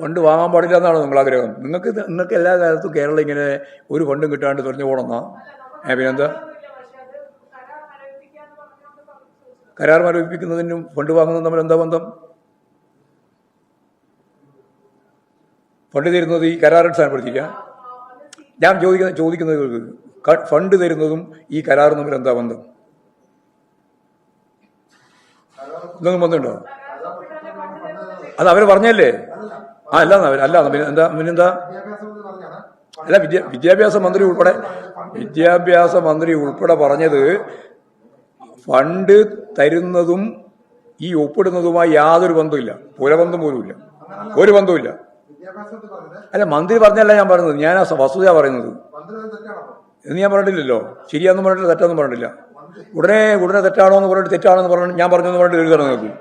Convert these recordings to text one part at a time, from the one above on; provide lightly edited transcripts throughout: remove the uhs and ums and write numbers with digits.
Fund വാങ്ങാൻ പാടില്ല എന്നാണോ നിങ്ങൾ ആഗ്രഹം? നിങ്ങൾക്ക് എല്ലാ കാലത്തും കേരളം ഇങ്ങനെ ഒരു ഫണ്ടും കിട്ടാണ്ട് തുറഞ്ഞു പോകണമെന്നാ? പിന്നെന്താ? കരാർ മരവിപ്പിക്കുന്നതിനും ഫണ്ട് വാങ്ങുന്നതും തമ്മിൽ എന്താ ബന്ധം? ഫണ്ട് തരുന്നത് ഈ കരാർ അടിസ്ഥാനപ്പെടുത്തിക്കുക. ഞാൻ ചോദിക്കുന്നത് ഫണ്ട് തരുന്നതും ഈ കരാറും തമ്മിൽ എന്താ ബന്ധം? എന്തെങ്കിലും ബന്ധമുണ്ടോ? അത് അവർ പറഞ്ഞല്ലേ? പിന്നെന്താ? അല്ല, വിദ്യാഭ്യാസ മന്ത്രി ഉൾപ്പെടെ പറഞ്ഞത് ഫണ്ട് തരുന്നതും ഈ ഒപ്പിടുന്നതുമായി യാതൊരു ബന്ധമില്ല, പുരബന്ധം പോലുമില്ല, ഒരു ബന്ധവുമില്ല. അല്ല, മന്ത്രി പറഞ്ഞല്ല ഞാൻ പറയുന്നത്, ഞാൻ ആ വസ്തുത പറയുന്നത്. എന്ന് ഞാൻ പറഞ്ഞിട്ടില്ലല്ലോ. ശരിയാന്നും പറഞ്ഞിട്ടില്ല, തെറ്റാന്നും പറഞ്ഞിട്ടില്ല. ഉടനെ തെറ്റാണോ എന്ന് പറഞ്ഞിട്ട് തെറ്റാണോ എന്ന് പറഞ്ഞു ഞാൻ പറഞ്ഞെന്ന് പറഞ്ഞിട്ട് എഴുതണം നിങ്ങൾക്ക്.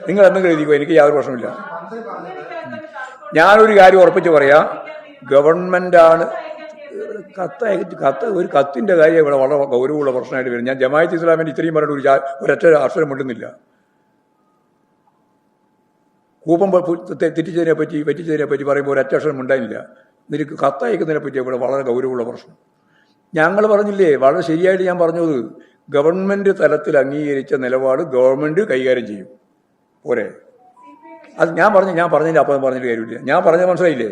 നിങ്ങൾ എന്തെങ്കിലും എഴുതിക്കോ, എനിക്ക് യാതൊരു പ്രശ്നമില്ല. ഞാനൊരു കാര്യം ഉറപ്പിച്ച് പറയാം, ഗവൺമെന്റാണ് ഒരു കത്തിന്റെ കാര്യം ഇവിടെ വളരെ ഗൗരവമുള്ള പ്രശ്നമായിട്ട് വരും. ഞാൻ ജമാഅത്ത് ഇസ്ലാമിന് ഇത്രയും പറഞ്ഞിട്ട് ഒരൊറ്റ അക്ഷരം മിണ്ടുന്നില്ല. കൂപ്പം തെറ്റിച്ചതിനെ പറ്റി പറയുമ്പോൾ ഒരൊറ്റ അക്ഷരം ഉണ്ടായില്ല. നിനക്ക് കത്തയക്കുന്നതിനെ പറ്റി ഇവിടെ വളരെ ഗൗരവമുള്ള പ്രശ്നം. ഞങ്ങൾ പറഞ്ഞില്ലേ, വളരെ ശരിയായിട്ട് ഞാൻ പറഞ്ഞത്, ഗവൺമെന്റ് തലത്തിൽ അംഗീകരിച്ച നിലപാട് ഗവൺമെന്റ് കൈകാര്യം ചെയ്യും. പോരെ? അത് ഞാൻ പറഞ്ഞതിന്റെ അപ്പം പറഞ്ഞിട്ട് കാര്യമില്ല. ഞാൻ പറഞ്ഞത് മനസ്സിലായില്ലേ?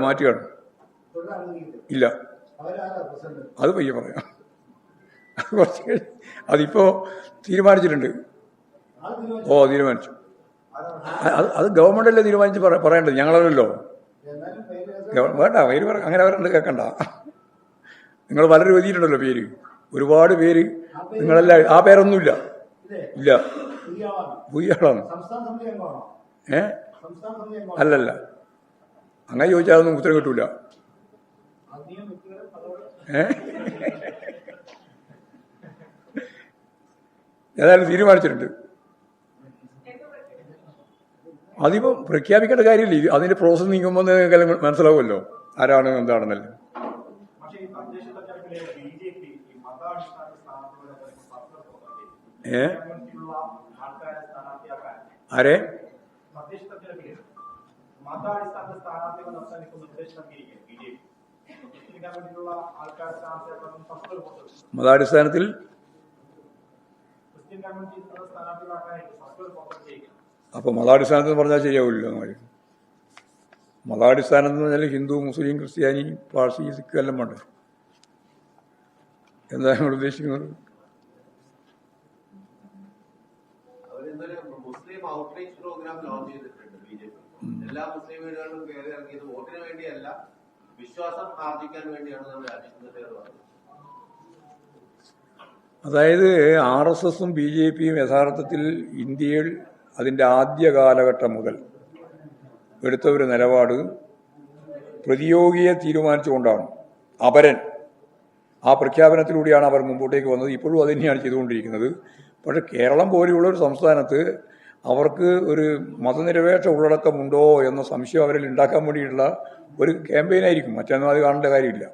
മാറ്റുകയാണ്. ഇല്ല, അത് പയ്യെ പറയാം. അതിപ്പോ തീരുമാനിച്ചിട്ടുണ്ട്. തീരുമാനിച്ചു. അത് ഗവൺമെന്റല്ലേ തീരുമാനിച്ച് പറയേണ്ടത്, ഞങ്ങളല്ലോ. വേണ്ട, അങ്ങനെ അവരുണ്ട്, കേൾക്കണ്ട. നിങ്ങൾ പലരും എഴുതിയിട്ടുണ്ടല്ലോ പേര്, ഒരുപാട് പേര്. നിങ്ങളെല്ലാം ആ പേരൊന്നുമില്ല. ഇല്ല, പുതിയ ആളാണ്. അല്ലല്ല, അങ്ങനെ ചോദിച്ചാൽ അതൊന്നും ഉത്തരം കിട്ടൂല. ഏതായാലും തീരുമാനിച്ചിട്ടുണ്ട്. അതിപ്പോ പ്രഖ്യാപിക്കേണ്ട കാര്യമില്ല, അതിന്റെ പ്രോസസ് നീങ്ങുമ്പോൾ നിങ്ങൾക്ക് മനസ്സിലാവുമല്ലോ ആരാണ് എന്താണെന്നല്ലേ. ആരെ? മതാടിസ്ഥാനത്തിൽ അപ്പൊ മതാടിസ്ഥാനത്തിൽ പറഞ്ഞാൽ ശരിയാവില്ല. മതാടിസ്ഥാനത്ത് എന്ന് പറഞ്ഞാൽ ഹിന്ദു, മുസ്ലിം, ക്രിസ്ത്യാനി, പാഴ്സി, സിഖ് എല്ലാം വേണ്ട. എന്താ നിങ്ങൾ ഉദ്ദേശിക്കുന്നത്? എല്ലാ മുസ്ലിം വീടുകളിലും കയറി ഇറങ്ങിയത് വോട്ടിന് വേണ്ടിയല്ല, വിശ്വാസം ആർജിക്കാൻ വേണ്ടിയാണ്. അതായത് RSSും BJPയും യഥാർത്ഥത്തിൽ ഇന്ത്യയിൽ അതിൻ്റെ ആദ്യ കാലഘട്ടം മുതൽ എടുത്ത ഒരു നിലപാട് പ്രതിയോഗിയെ തീരുമാനിച്ചുകൊണ്ടാണ്. അപരൻ ആ പ്രഖ്യാപനത്തിലൂടെയാണ് അവർ മുമ്പോട്ടേക്ക് വന്നത്. ഇപ്പോഴും അത് തന്നെയാണ് ചെയ്തുകൊണ്ടിരിക്കുന്നത്. പക്ഷെ കേരളം പോലെയുള്ള ഒരു സംസ്ഥാനത്ത് അവർക്ക് ഒരു മതനിരപേക്ഷ ഉള്ളടക്കമുണ്ടോ എന്ന സംശയം അവരിൽ ഉണ്ടാക്കാൻ വേണ്ടിയിട്ടുള്ള ഒരു ക്യാമ്പയിനായിരിക്കും. മറ്റൊന്നും അത് കാണേണ്ട കാര്യമില്ല.